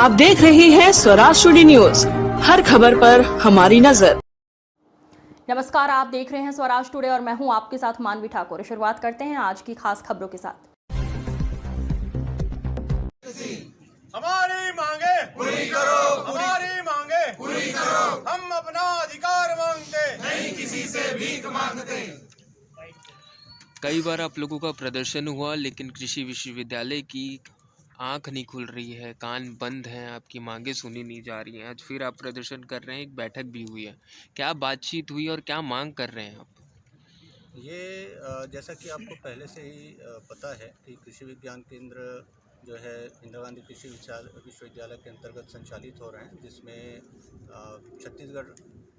आप देख रहे हैं स्वराज टुडे न्यूज, हर खबर पर हमारी नजर। नमस्कार, आप देख रहे हैं स्वराज टुडे और मैं हूं आपके साथ मानवी ठाकुर। शुरुआत करते हैं आज की खास खबरों के साथ। हमारी मांगे पूरी करो, हमारी मांगे पूरी करो। हम अपना अधिकार मांगते नहीं, किसी से भीख मांगते। कई बार आप लोगों का प्रदर्शन हुआ, लेकिन कृषि विश्वविद्यालय की आंख नहीं खुल रही है, कान बंद हैं, आपकी मांगे सुनी नहीं जा रही हैं। आज फिर आप प्रदर्शन कर रहे हैं, एक बैठक भी हुई है। क्या बातचीत हुई और क्या मांग कर रहे हैं आप? ये जैसा कि आपको पहले से ही पता है कि कृषि विज्ञान केंद्र जो है इंदिरा गांधी कृषि विश्वविद्यालय के अंतर्गत संचालित हो रहे हैं, जिसमें छत्तीसगढ़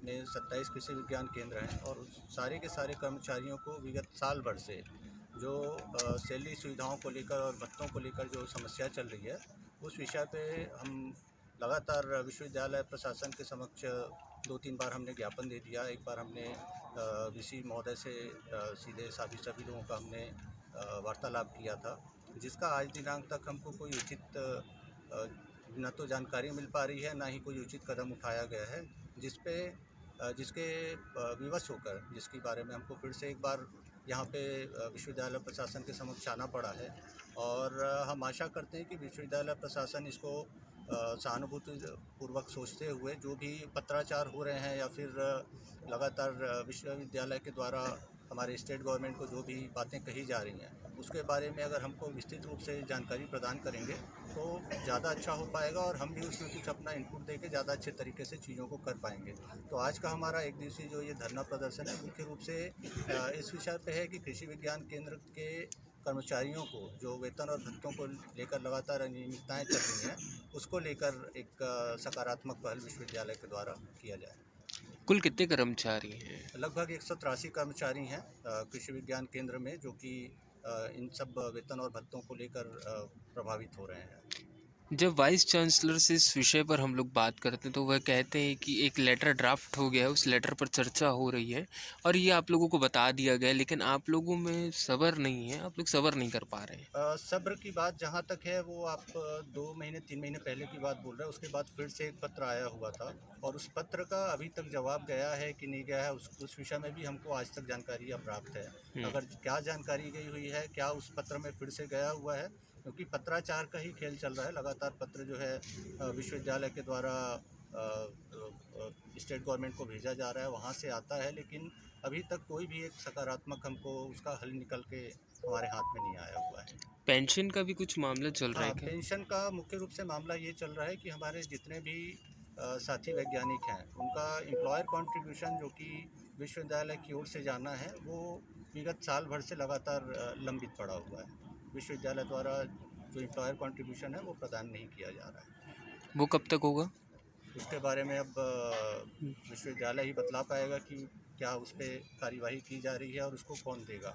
में 27 कृषि विज्ञान केंद्र हैं और सारे के सारे कर्मचारियों को विगत साल भर से जो सैलरी सुविधाओं को लेकर और भत्तों को लेकर जो समस्या चल रही है, उस विषय पे हम लगातार विश्वविद्यालय प्रशासन के समक्ष 2-3 बार हमने ज्ञापन दे दिया। एक बार हमने वीसी महोदय से सीधे सभी लोगों का हमने वार्तालाप किया था, जिसका आज दिनांक तक हमको कोई उचित न तो जानकारी मिल पा रही है, ना ही कोई उचित कदम उठाया गया है, जिसके विवश होकर जिसके बारे में हमको फिर से एक बार यहाँ पे विश्वविद्यालय प्रशासन के समक्ष आना पड़ा है। और हम आशा करते हैं कि विश्वविद्यालय प्रशासन इसको सहानुभूतिपूर्वक सोचते हुए जो भी पत्राचार हो रहे हैं या फिर लगातार विश्वविद्यालय के द्वारा हमारे स्टेट गवर्नमेंट को जो भी बातें कही जा रही हैं, उसके बारे में अगर हमको विस्तृत रूप से जानकारी प्रदान करेंगे तो ज़्यादा अच्छा हो पाएगा और हम भी उसमें कुछ अपना इनपुट देके ज़्यादा अच्छे तरीके से चीज़ों को कर पाएंगे। तो आज का हमारा एक दिवसीय जो ये धरना प्रदर्शन है, मुख्य रूप से इस विषय पे है कि कृषि विज्ञान केंद्र के कर्मचारियों को जो वेतन और भत्तों को लेकर लगातार अनियमितताएँ चल रही हैं, उसको लेकर एक सकारात्मक पहल विश्वविद्यालय के द्वारा किया जाए। कुल कितने कर्मचारी हैं? लगभग 183 कर्मचारी हैं कृषि विज्ञान केंद्र में, जो कि इन सब वेतन और भत्तों को लेकर प्रभावित हो रहे हैं। जब वाइस चांसलर से इस विषय पर हम लोग बात करते हैं तो वह कहते हैं कि एक लेटर ड्राफ्ट हो गया है, उस लेटर पर चर्चा हो रही है और ये आप लोगों को बता दिया गया है, लेकिन आप लोगों में सब्र नहीं है, आप लोग सब्र नहीं कर पा रहे हैं। सब्र की बात जहाँ तक है, वो आप 2 महीने 3 महीने पहले की बात बोल रहे हैं। उसके बाद फिर से एक पत्र आया हुआ था और उस पत्र का अभी तक जवाब गया है कि नहीं गया है, उस विषय में भी हमको आज तक जानकारी अप्राप्त है। अगर क्या जानकारी गई हुई है, क्या उस पत्र में फिर से गया हुआ है, क्योंकि पत्राचार का ही खेल चल रहा है। लगातार पत्र जो है विश्वविद्यालय के द्वारा स्टेट गवर्नमेंट को भेजा जा रहा है, वहाँ से आता है, लेकिन अभी तक कोई भी एक सकारात्मक हमको उसका हल निकल के हमारे हाथ में नहीं आया हुआ है। पेंशन का भी कुछ मामला चल रहा है क्या? पेंशन का मुख्य रूप से मामला ये चल रहा है कि हमारे जितने भी साथी वैज्ञानिक हैं, उनका एम्प्लॉयर कॉन्ट्रीब्यूशन जो कि विश्वविद्यालय की ओर से जाना है, वो विगत साल भर से लगातार लंबित पड़ा हुआ है। विश्वविद्यालय द्वारा जो एम्प्लॉयर कॉन्ट्रीब्यूशन है वो प्रदान नहीं किया जा रहा है। वो कब तक होगा? उसके बारे में अब विश्वविद्यालय ही बतला पाएगा कि क्या उस पर कार्यवाही की जा रही है और उसको कौन देगा।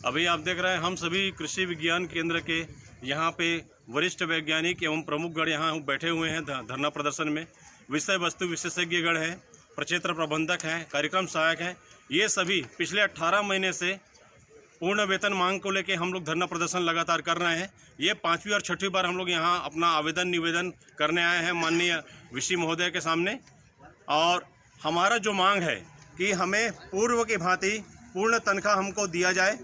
अभी आप देख रहे हैं, हम सभी कृषि विज्ञान केंद्र के यहाँ पे वरिष्ठ वैज्ञानिक एवं प्रमुखगण यहाँ बैठे हुए हैं धरना प्रदर्शन में। विषय वस्तु विशेषज्ञगण हैं, प्रक्षेत्र प्रबंधक हैं, कार्यक्रम सहायक हैं। ये सभी पिछले 18 महीने से पूर्ण वेतन मांग को लेके हम लोग धरना प्रदर्शन लगातार कर रहे हैं। ये 5वीं और 6वीं बार हम लोग यहाँ अपना आवेदन निवेदन करने आए हैं माननीय वीसी महोदय के सामने। और हमारा जो मांग है कि हमें पूर्व की भांति पूर्ण तनख्वाह हमको दिया जाए,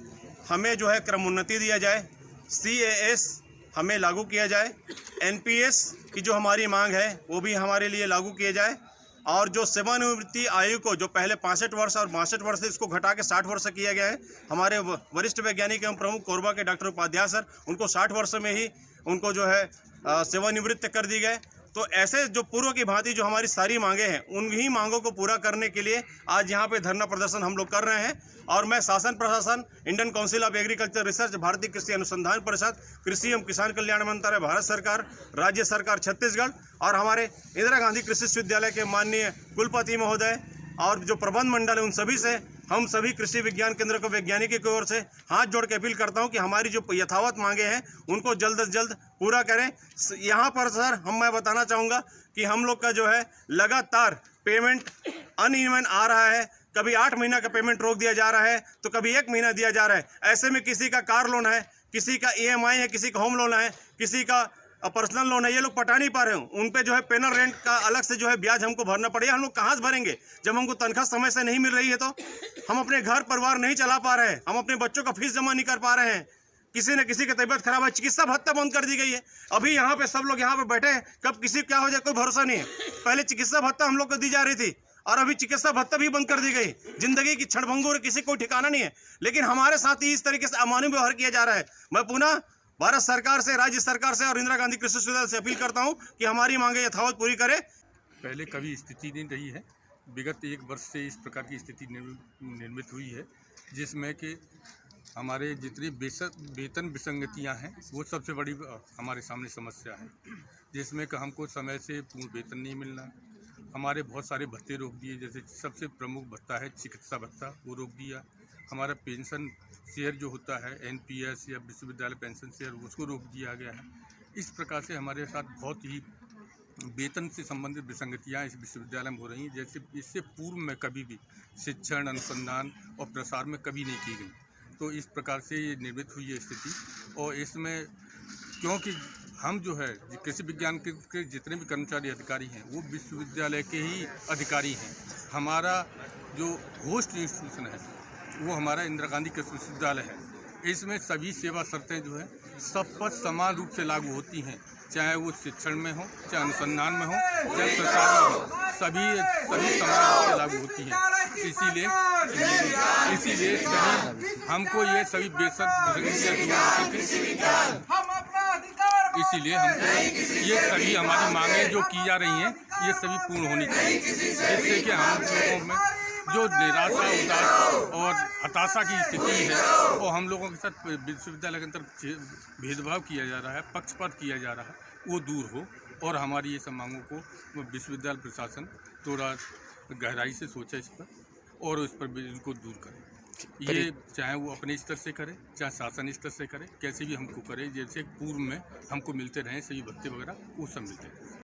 हमें जो है क्रमोन्नति दिया जाए, CAS हमें लागू किया जाए, NPS की जो हमारी मांग है वो भी हमारे लिए लागू किए जाए, और जो सेवानिवृत्ति आयु को जो पहले 65 वर्ष और 62 वर्ष से इसको घटा के 60 वर्ष किया गया है। हमारे वरिष्ठ वैज्ञानिक एवं प्रमुख कोरबा के डॉक्टर उपाध्याय सर, उनको 60 वर्ष में ही उनको जो है सेवानिवृत्त कर दी गए। तो ऐसे जो पूर्व की भांति जो हमारी सारी मांगे हैं, उन्हीं मांगों को पूरा करने के लिए आज यहाँ पे धरना प्रदर्शन हम लोग कर रहे हैं। और मैं शासन प्रशासन, Indian council of agriculture research, भारतीय कृषि अनुसंधान परिषद, कृषि एवं किसान कल्याण मंत्रालय भारत सरकार, राज्य सरकार छत्तीसगढ़ और हमारे इंदिरा गांधी कृषि विश्वविद्यालय के माननीय कुलपति महोदय और जो प्रबंध मंडल है, उन सभी से हम सभी कृषि विज्ञान केंद्र को वैज्ञानिकों की ओर से हाथ जोड़ के अपील करता हूं कि हमारी जो यथावत मांगे हैं उनको जल्द से जल्द पूरा करें। यहाँ पर सर मैं बताना चाहूँगा कि हम लोग का जो है लगातार पेमेंट अनियमित आ रहा है। कभी 8 महीना का पेमेंट रोक दिया जा रहा है, तो कभी 1 महीना दिया जा रहा है। ऐसे में किसी का कार लोन है, किसी का EMI है, किसी का होम लोन है, किसी का और पर्सनल लोन है, ये लोग पटा नहीं पा रहे हो, उन पे जो है पेनल रेंट का अलग से जो है ब्याज हमको भरना पड़ेगा। हम लोग कहाँ से भरेंगे जब हमको तनख्वाह समय से नहीं मिल रही है? तो हम अपने घर परिवार नहीं चला पा रहे हैं, हम अपने बच्चों का फीस जमा नहीं कर पा रहे हैं। किसी न किसी की तबीयत खराब है, चिकित्सा भत्ता बंद कर दी गई है। अभी यहाँ पे सब लोग यहाँ पे बैठे हैं, कब किसी क्या हो जाए कोई भरोसा नहीं है। पहले चिकित्सा भत्ता हम लोग को दी जा रही थी और अभी चिकित्सा भत्ता भी बंद कर दी गई। जिंदगी की क्षणभंगुर किसी को ठिकाना नहीं है, लेकिन हमारे साथ ही इस तरीके से अमानवीय व्यवहार किया जा रहा है। मैं पुनः भारत सरकार से, राज्य सरकार से और इंदिरा गांधी कृषि विश्वविद्यालय से अपील करता हूँ कि हमारी मांगे यथावत पूरी करे। पहले कभी स्थिति नहीं रही है, विगत 1 वर्ष से इस प्रकार की स्थिति निर्मित हुई है, जिसमें कि हमारे जितनी वेतन विसंगतियां हैं वो सबसे बड़ी हमारे सामने समस्या है, जिसमें कि हमको समय से पूर्ण वेतन नहीं मिलना, हमारे बहुत सारे भत्ते रोक दिए। जैसे सबसे प्रमुख भत्ता है चिकित्सा भत्ता, वो रोक दिया। हमारा पेंशन शेयर जो होता है NPS या विश्वविद्यालय पेंशन शेयर, उसको रोक दिया गया है। इस प्रकार से हमारे साथ बहुत ही वेतन से संबंधित विसंगतियाँ इस विश्वविद्यालय में हो रही हैं, जैसे इससे पूर्व में कभी भी शिक्षण, अनुसंधान और प्रसार में कभी नहीं की गई। तो इस प्रकार से ये निर्मित हुई है स्थिति। और इसमें क्योंकि हम जो है कृषि विज्ञान के जितने भी कर्मचारी अधिकारी हैं वो विश्वविद्यालय के ही अधिकारी हैं। हमारा जो होस्ट इंस्टीट्यूशन है वो हमारा इंदिरा गांधी कृषि विश्वविद्यालय है। इसमें सभी सेवा शर्तें जो है सब पर समान रूप से लागू होती हैं, चाहे वो शिक्षण में हो, चाहे अनुसंधान में हो, चाहे प्रसार में हो, सभी समान रूप से लागू होती हैं। इसीलिए हमको ये सभी इसीलिए हमको ये सभी हमारी मांगें जो की जा रही हैं ये सभी पूर्ण होनी चाहिए, जिससे कि हम लोगों में जो निराशा, उदास और हताशा की स्थिति है और हम लोगों के साथ विश्वविद्यालय के अंदर भेदभाव किया जा रहा है, पक्षपात किया जा रहा है, वो दूर हो और हमारी ये सब मांगों को विश्वविद्यालय प्रशासन थोड़ा गहराई से सोचे इस पर और इस पर इनको दूर करे। ये चाहे वो अपने स्तर से करे, चाहे शासन स्तर से करे, कैसे भी हमको करे, जैसे पूर्व में हमको मिलते रहे सही भत्ते वगैरह वो सब मिलते रहे।